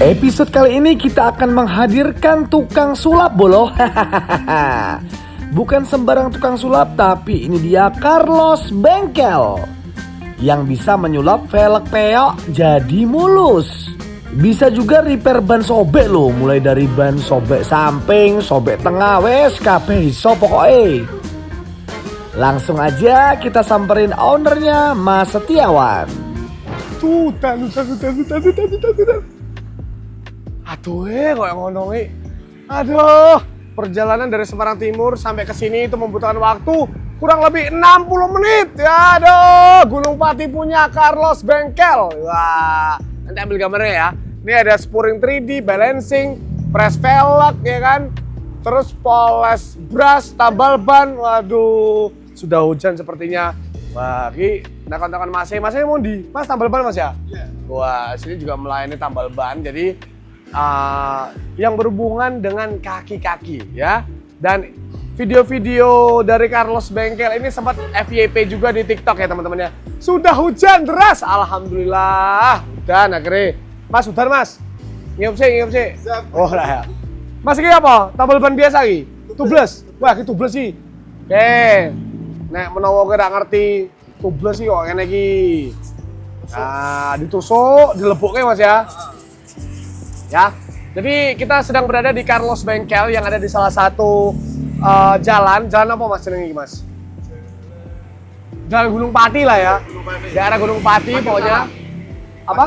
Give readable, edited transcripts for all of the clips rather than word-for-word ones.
Episode kali ini kita akan menghadirkan tukang sulap bolo. Bukan sembarang tukang sulap, tapi ini dia Carlos Bengkel yang bisa menyulap velg peok jadi mulus. Bisa juga repair ban sobek loh, mulai dari ban sobek samping, sobek tengah, wes kabeh iso pokoknya. Langsung aja kita samperin ownernya, Mas Setiawan. Tutan. Aduh, kok ngono Aduh, perjalanan dari Semarang Timur sampai ke sini itu membutuhkan waktu kurang lebih 60 menit. Ya, aduh, Gunung Pati punya Carlos Bengkel. Wah, nanti ambil gambarnya ya. Ini ada spuring 3D, balancing, press velg ya kan. Terus poles brush, tambal ban. Waduh, sudah hujan sepertinya. Wah, ini nakon-nakon Mas mau di Mas tambal ban Mas ya? Iya. Wah, sini juga melayani tambal ban. Jadi yang berhubungan dengan kaki-kaki ya. Dan video-video dari Carlos Bengkel ini sempat FYP juga di TikTok ya teman-teman ya. Sudah hujan deras, alhamdulillah. Hujan akhirnya. Mas, hujan Mas. Ngiup sih. Oh lah ya. Mas ini apa? Tambal ban biasa lagi? Tubles. Wah, ini tubles sih. Oke. Nek menawa kira ngerti tubles sih kok ngene iki. Nah, ditusuk, dileboknya Mas ya. Ya, jadi kita sedang berada di Carlos Bengkel yang ada di salah satu jalan apa Mas jenenge Mas? Jalan Gunung Pati lah ya. Daerah Gunung Pati pokoknya. Apa?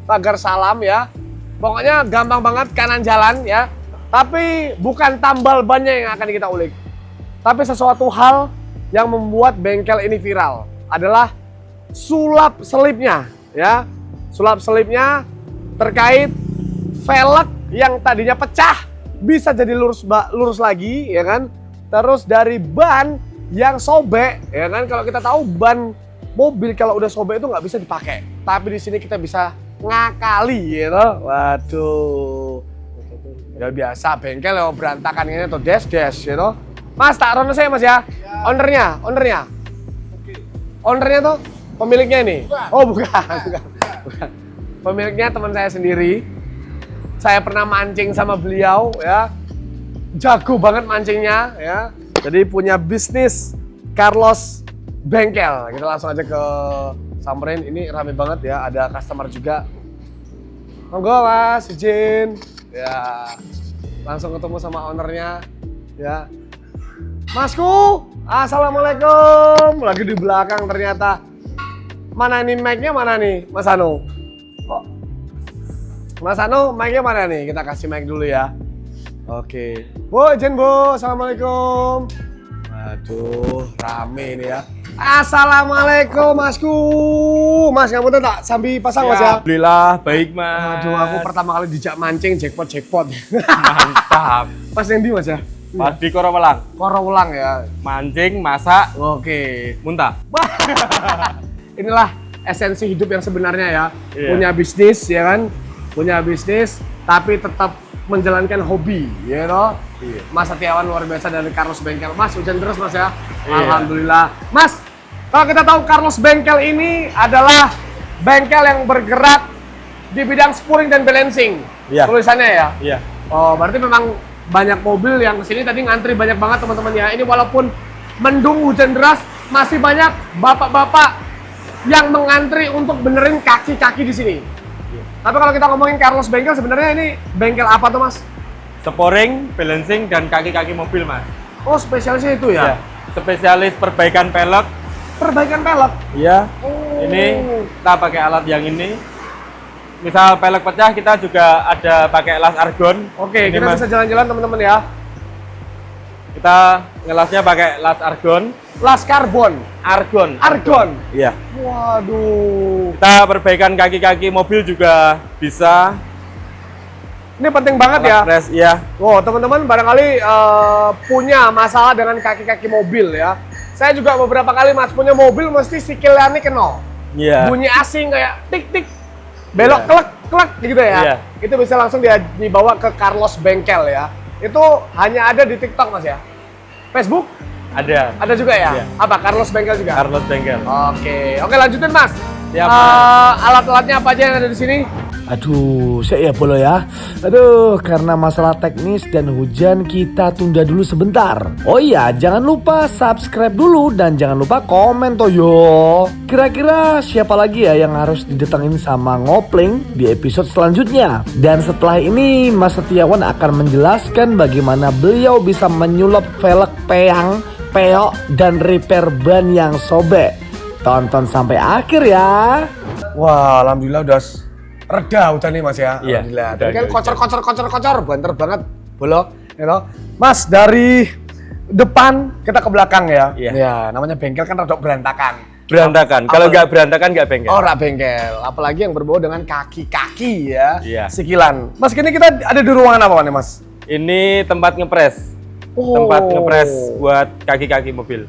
Pagar Salam ya. Pokoknya gampang banget kanan jalan ya. Tapi bukan tambal bannya yang akan kita ulik. Tapi sesuatu hal yang membuat bengkel ini viral adalah sulap selipnya ya. Sulap selipnya terkait velg yang tadinya pecah bisa jadi lurus lagi ya kan. Terus dari ban yang sobek ya kan, kalau kita tahu ban mobil kalau udah sobek itu nggak bisa dipakai, tapi di sini kita bisa ngakali gitu. Waduh, ya biasa bengkel yang berantakan ini tuh des gitu. Mas tak rono saya Mas ya. Ownernya tuh pemiliknya ini. Oh bukan. Pemiliknya teman saya sendiri. Saya pernah mancing sama beliau ya. Jago banget mancingnya ya. Jadi punya bisnis Carlos Bengkel. Kita langsung aja ke samperin. Ini rame banget ya. Ada customer juga. Monggo Mas, izin. Ya. Langsung ketemu sama ownernya ya. Masku, assalamualaikum. Lagi di belakang ternyata. Mana nih mic-nya mana nih Mas Anu? Mas Anu, mic-nya mana nih? Kita kasih mic dulu ya. Oke. Bu, izin Bu. Assalamualaikum. Waduh, rame ini ya. Assalamualaikum Masku. Mas, kamu tuh tak sambil pasang Mas ya? Alhamdulillah, baik Mas. Aduh, aku pertama kali dijak mancing jackpot. Mantap. Pas yang di Mas ya? Pas di Korowelang. Korowelang ya. Mancing, masak, Oke. muntah. Inilah esensi hidup yang sebenarnya ya. Iya. Punya bisnis ya kan? Punya bisnis tapi tetap menjalankan hobi, ya toh. Iya. Mas Setiawan luar biasa dari Carlos Bengkel. Mas, hujan terus Mas ya. Iya. Alhamdulillah. Mas, kalau kita tahu Carlos Bengkel ini adalah bengkel yang bergerak di bidang spuring dan balancing. Iya. Tulisannya ya. Iya. Oh, berarti memang banyak mobil yang kesini tadi ngantri banyak banget teman-teman ya. Ini walaupun mendung hujan deras, masih banyak bapak-bapak yang mengantri untuk benerin kaki-kaki di sini. Tapi kalau kita ngomongin Carlos Bengkel, sebenarnya ini bengkel apa tuh Mas? Spuring, balancing, dan kaki-kaki mobil Mas. Oh, spesialisnya itu ya? Iya. Spesialis perbaikan velg. Perbaikan velg? Iya. Oh. Ini kita pakai alat yang ini. Misal velg pecah, kita juga ada pakai las argon. Oke, Ini, kita Mas. bisa jalan-jalan teman-teman ya. Kita ngelasnya pakai las argon. Las karbon. Argon. Iya. Waduh. Kita perbaikan kaki-kaki mobil juga bisa. Ini penting banget ya. Press, iya. Wow, teman-teman barangkali punya masalah dengan kaki-kaki mobil ya. Saya juga beberapa kali Mas punya mobil mesti sikilnya kena. Iya. Bunyi asing kayak tik-tik. Belok Iya. klek gitu ya. Iya. Itu bisa langsung dibawa ke Carlos Bengkel ya. Itu hanya ada di TikTok Mas ya. Facebook? Ada. Ada juga ya? Iya. Apa? Carlos Bengkel juga? Carlos Bengkel. Oke, lanjutin Mas. Siap. Alat-alatnya apa aja yang ada di sini? Aduh, saya ya bolo ya. Aduh, karena masalah teknis dan hujan kita tunda dulu sebentar. Oh iya, jangan lupa subscribe dulu dan jangan lupa komen toh yo. Kira-kira siapa lagi ya yang harus didatengin sama Ngopling di episode selanjutnya? Dan setelah ini Mas Setiawan akan menjelaskan bagaimana beliau bisa menyulap velg peyang, peok dan repair ban yang sobek. Tonton sampai akhir ya. Wah, alhamdulillah udah reda udah nih Mas ya. Iya, Alhamdulillah. udah, Tadi kan udah. kocor, banter banget bolo, you know. Mas, dari depan kita ke belakang ya. Iya. Ya, namanya bengkel kan rada berantakan. Berantakan. Kalau nggak berantakan nggak bengkel. Oh, rak bengkel. Apalagi yang berbau dengan kaki-kaki ya. Iya. Sikilan. Mas, kini kita ada di ruangan apa nih, Mas? Ini tempat ngepres. Oh. Tempat ngepres buat kaki-kaki mobil.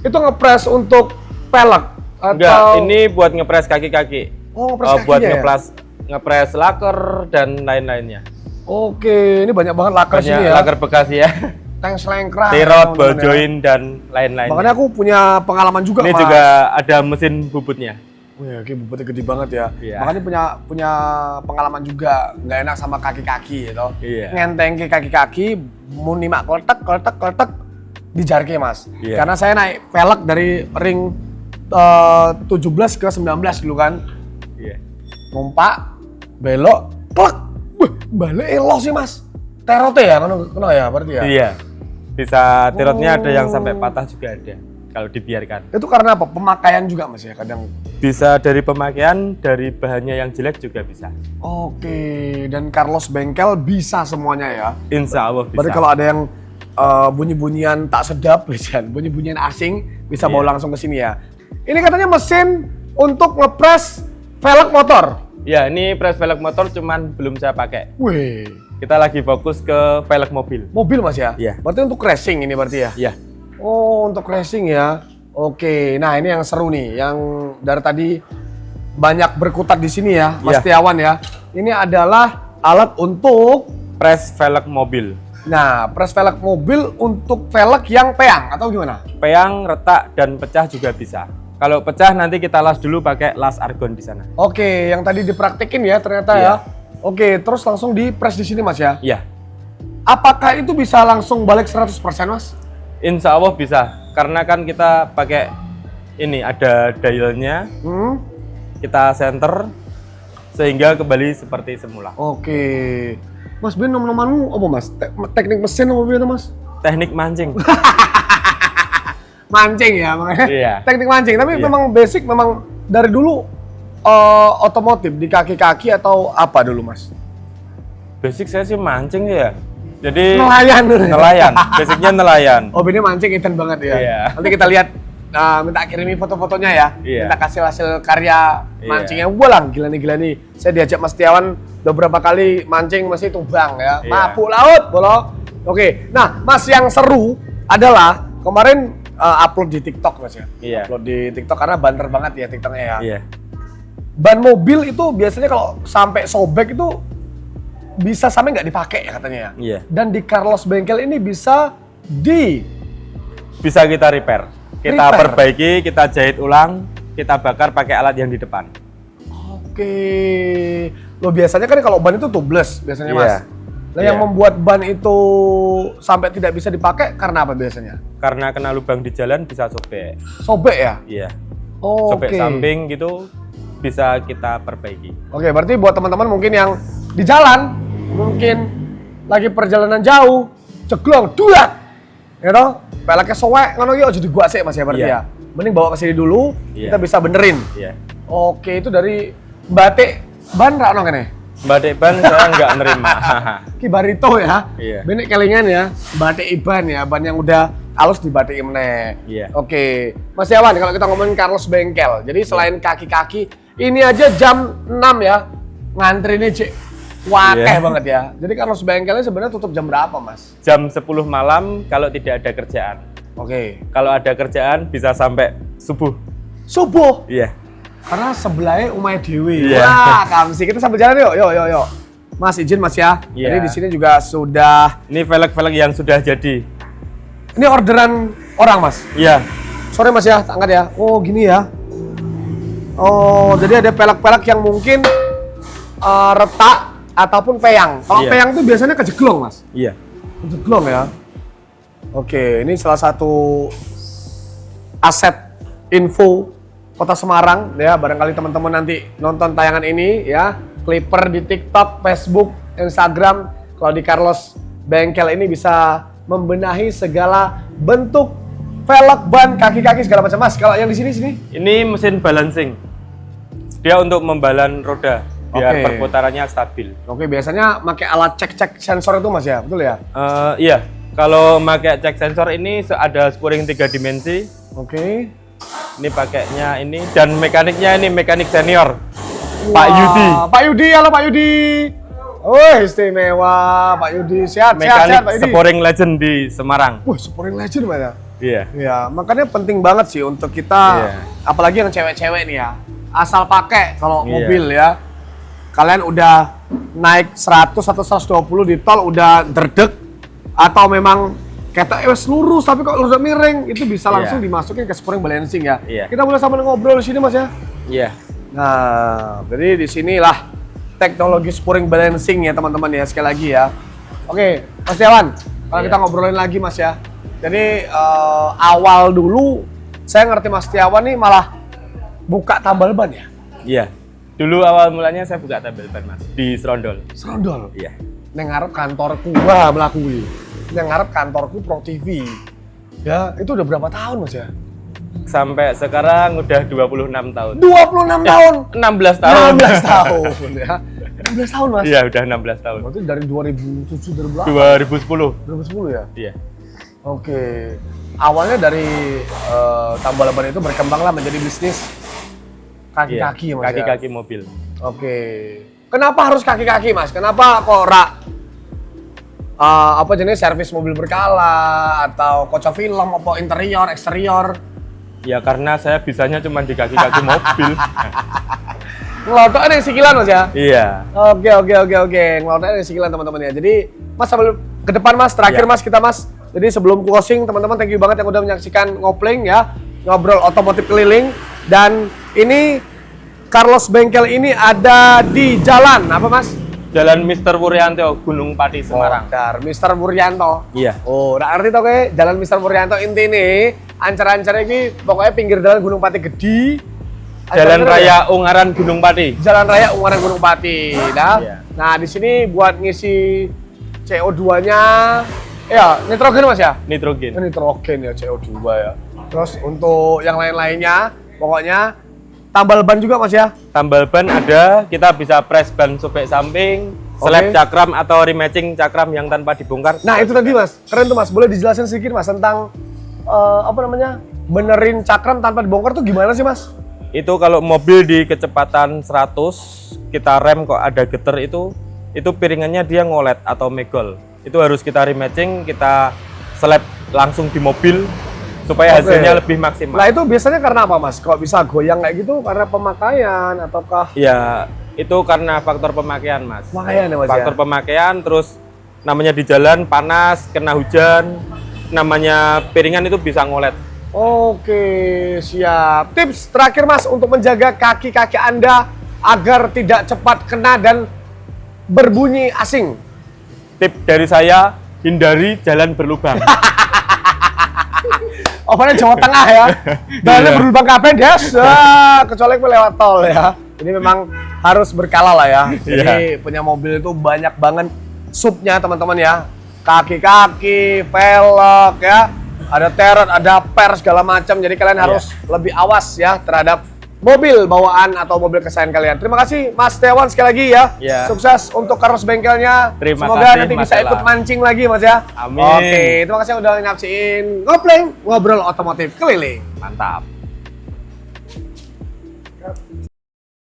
Itu ngepres untuk pelek atau Enggak, ini buat ngepres kaki-kaki. Oh, ngepres Buat kakinya ya? ngepres laker dan lain-lainnya. Oke, ini banyak banget laker Banyak sini ya. laker bekas ya. Tank selengkrak. Tirot, teman-teman ball ya. joint dan lain-lainnya. Makanya aku punya pengalaman juga, Ini Mas. juga ada mesin bubutnya. Wih, kayak bobotnya gede banget ya. Iya. Makanya punya pengalaman juga nggak enak sama kaki-kaki gitu. Iya. Ngenteng ke kaki-kaki, muni mak kletek dijarke Mas. Iya. Karena saya naik velg dari ring 17 ke 19 dulu kan. Iya. Numpak, belok, klek. Wih, balik elo sih Mas. Terote ya, kena ya berarti ya? Iya. Bisa tirotnya ada yang Oh. sampai patah juga ada kalau dibiarkan. Itu karena apa? Pemakaian juga Mas ya kadang. Bisa dari pemakaian, dari bahannya yang jelek juga bisa. Oke, dan Carlos Bengkel bisa semuanya ya. Insya Allah bisa. Berarti kalau ada yang bunyi-bunyian tak sedap, bunyi-bunyian asing, bisa bawa Iya. langsung ke sini ya. Ini katanya mesin untuk ngepres velg motor. Ya, ini press velg motor cuman belum saya pakai. Wih, Kita lagi fokus ke velg mobil. mobil Mas ya? Iya. Berarti untuk racing ini berarti ya? Iya. Oh, untuk racing ya. Oke, nah ini yang seru nih, yang dari tadi banyak berkutat di sini ya, Mas Iya. Setiawan ya. Ini adalah alat untuk, Press velg mobil. nah, press velg mobil untuk velg yang peyang atau gimana? Peyang, retak, dan pecah juga bisa. Kalau pecah nanti kita las dulu pakai las argon di sana. Oke, yang tadi dipraktekin ya ternyata Iya. ya. Oke, terus langsung di press di sini Mas ya. Iya. Apakah itu bisa langsung balik 100% Mas? Insya Allah bisa. Karena kan kita pakai ini ada dialnya, Hmm? kita center sehingga kembali seperti semula. Oke. Mas Ben, nom-nomanmu apa Mas? Teknik mesin apa itu Mas? Teknik mancing. Mancing ya makanya. Iya. Teknik mancing, tapi Iya. memang basic memang dari dulu otomotif di kaki-kaki atau apa dulu Mas? Basic saya sih mancing ya. Jadi Nelayan. nelayan. Basicnya nelayan. Oh, ini mancing Ethan banget ya. Iya. Nanti kita lihat, minta kirimi foto-fotonya ya. Iya. Kita kasih hasil karya Iya. mancingnya. Wah lah, gila nih. Saya diajak Mas Setiawan beberapa kali mancing masih tumbang ya. Iya. Mabuk laut, bolo. Oke, nah Mas yang seru adalah kemarin upload di TikTok Mas ya. Iya. Upload di TikTok karena banter banget ya TikToknya ya. Iya. Ban mobil itu biasanya kalau sampai sobek itu bisa sampai nggak dipakai ya katanya ya. Iya. Dan di Carlos Bengkel ini bisa Bisa kita repair. Kita Repair. perbaiki, kita jahit ulang, kita bakar pakai alat yang di depan. Oke. Lo biasanya kan kalau ban itu tubeless biasanya Mas. Iya. Nah, yang Iya. membuat ban itu sampai tidak bisa dipakai karena apa biasanya? Karena kena lubang di jalan bisa sobek. Sobek ya? Iya. Oh, Sobek oke. samping gitu bisa kita perbaiki. Oke, berarti buat teman-teman mungkin yang di jalan, mungkin lagi perjalanan jauh, ceglong, duat, you know, peleknya sowek, ngono yo jadi gua sih Mas ya berarti Iya. ya. Mending bawa ke sini dulu, Iya. kita bisa benerin. Iya. Oke, itu dari batik ban ra ono kene. Mbak Deban saya nggak nerima. Ki barito ya. Iya. Benek kelingan ya, batik iban ya, ban yang udah halus di batik meneh. Iya. Oke, Mas Yawan, kalau kita ngomongin Carlos Bengkel, jadi selain kaki-kaki, ini aja jam 6 ya, ngantri nih cik, wakeh Iya. banget ya. Jadi Carlos Bengkelnya sebenarnya tutup jam berapa Mas? Jam 10 malam kalau tidak ada kerjaan. Oke, Kalau ada kerjaan bisa sampai subuh. subuh, Iya. karena sebelahnya Umay Dewi. Iya. Wah, kamsi, kita sambil jalan yuk. Mas izin Mas ya, Iya. jadi di sini juga sudah, Ini velg-velg yang sudah jadi. ini orderan orang Mas. Iya. Sorry Mas ya, angkat ya. Oh gini ya. Oh, jadi ada pelek-pelek yang mungkin retak ataupun peyang. Kalau Iya. peyang itu biasanya kejeglong, Mas. Iya. Kejeglong ya. Oke, ini salah satu aset info Kota Semarang ya. Barangkali teman-teman nanti nonton tayangan ini ya, Clipper di TikTok, Facebook, Instagram. Kalau di Carlos Bengkel ini bisa membenahi segala bentuk velg, ban, kaki-kaki segala macam, Mas. Kalau yang di sini Ini mesin balancing. Dia untuk membalan roda biar Oke. perputarannya stabil. Oke, biasanya pakai alat cek-cek sensor itu, Mas ya, betul ya? Iya, kalau pakai cek sensor ini ada spring 3 dimensi. Oke. Ini pakainya ini dan mekaniknya ini mekanik senior. Pak Wah, Yudi. Pak Yudi, halo Pak Yudi. Oh, istimewa Pak Yudi. Sehat, Mekanik Pak Yudi. Sporing Legend di Semarang. Wah, Sporing Legend, Mas ya? Iya. Ya, makanya penting banget sih untuk kita, Iya. apalagi yang cewek-cewek nih ya, asal pakai kalau Iya. mobil ya. Kalian udah naik 100 atau 120 di tol udah derdek, atau memang kata lurus tapi kok udah miring, itu bisa langsung Iya. dimasukin ke spring balancing ya. Iya. Kita boleh sama ngobrol di sini, Mas ya. Iya. Nah, jadi di sinilah teknologi spring balancing ya teman-teman ya, sekali lagi ya. Oke, Mas Dewan, kalau Iya. kita ngobrolin lagi Mas ya. Jadi awal dulu saya ngerti Mas Setiawan nih malah buka tambal ban ya? Iya. Dulu awal mulanya saya buka tabel ban, Mas, di Serondol. Serondol. Iya. Neng ngarep kantorku, wah melakui. Neng ngarep kantorku Pro TV. Ya, itu udah berapa tahun Mas ya? Sampai sekarang udah 26 tahun. 26 tahun. 16 tahun. 16 tahun ya. 16 tahun Mas. Iya, udah 16 tahun. Berarti dari 2007 2008. 2010. 2010 ya? Iya. Oke, awalnya dari tambal ban itu berkembanglah menjadi bisnis kaki-kaki, Iya, Mas. kaki-kaki mobil. Oke, kenapa harus kaki-kaki, Mas? Kenapa kok apa jenis servis mobil berkala atau kaca film, apa interior, eksterior? Ya karena saya bisanya cuma di kaki-kaki mobil. Ngelotoknya yang sikilan, Mas ya? Iya. Oke, ngelotoknya yang sikilan teman-teman ya. Jadi, Mas sambil ke depan Mas, terakhir Iya. Mas kita Mas. Jadi sebelum closing teman-teman, thank you banget yang udah menyaksikan Ngopling ya, ngobrol otomotif keliling. Dan ini Carlos Bengkel ini ada di jalan apa Mas? Jalan Mr. Wuryanto, Gunung Pati, Semarang. Dar, Mr. Wuryanto. Iya. Oh, udah ngerti tau ke? Jalan Mr. Wuryanto inti nih, ancar-ancar ini pokoknya pinggir jalan Gunung Pati Gede. Jalan Ancar-ancar Raya Ungaran Gunung Pati. Jalan Raya Ungaran Gunung Pati. Nah, Iya. nah di sini buat ngisi CO2-nya, ya nitrogen Mas ya? Nitrogen. Ini nitrogen ya, CO2 ya. Terus untuk yang lain-lainnya, pokoknya tambal ban juga Mas ya? Tambal ban ada, kita bisa press ban sobek samping, seleb Oke. cakram atau rematching cakram yang tanpa dibongkar. Nah itu tadi Mas, keren tuh Mas. Boleh dijelasin sedikit Mas tentang apa namanya, benerin cakram tanpa dibongkar tuh gimana sih Mas? Itu kalau mobil di kecepatan 100, kita rem kok ada getar itu piringannya dia ngolet atau megol. Itu harus kita rematching, kita seleb langsung di mobil supaya Oke. hasilnya lebih maksimal. Nah itu biasanya karena apa Mas? Kok bisa goyang kayak gitu? Karena pemakaian ataukah? Ya, itu karena faktor pemakaian, Mas. Pemakaian ya, Mas, Faktor ya? pemakaian, terus namanya di jalan panas, kena hujan, namanya piringan itu bisa ngolet. Oke, siap. Tips terakhir Mas untuk menjaga kaki-kaki Anda agar tidak cepat kena dan berbunyi asing. Tip dari saya, hindari jalan berlubang. Opennya Jawa Tengah ya. Jalannya Iya. berlubang kabeh, Des. Kecuali gue lewat tol ya. Ini memang harus berkala lah ya. Jadi punya mobil itu banyak banget subnya teman-teman ya. Kaki-kaki, velg ya. Ada terot, ada per segala macam. Jadi kalian harus lebih awas ya terhadap mobil bawaan atau mobil kesayangan kalian. Terima kasih Mas Setiawan sekali lagi ya. Iya. Sukses untuk Carlos Bengkelnya. Terima Semoga kasih, nanti Mas bisa Ella. ikut mancing lagi Mas ya. Amin. Oke, terima kasih udah nyaksiin Ngopling, ngobrol otomotif keliling. Mantap.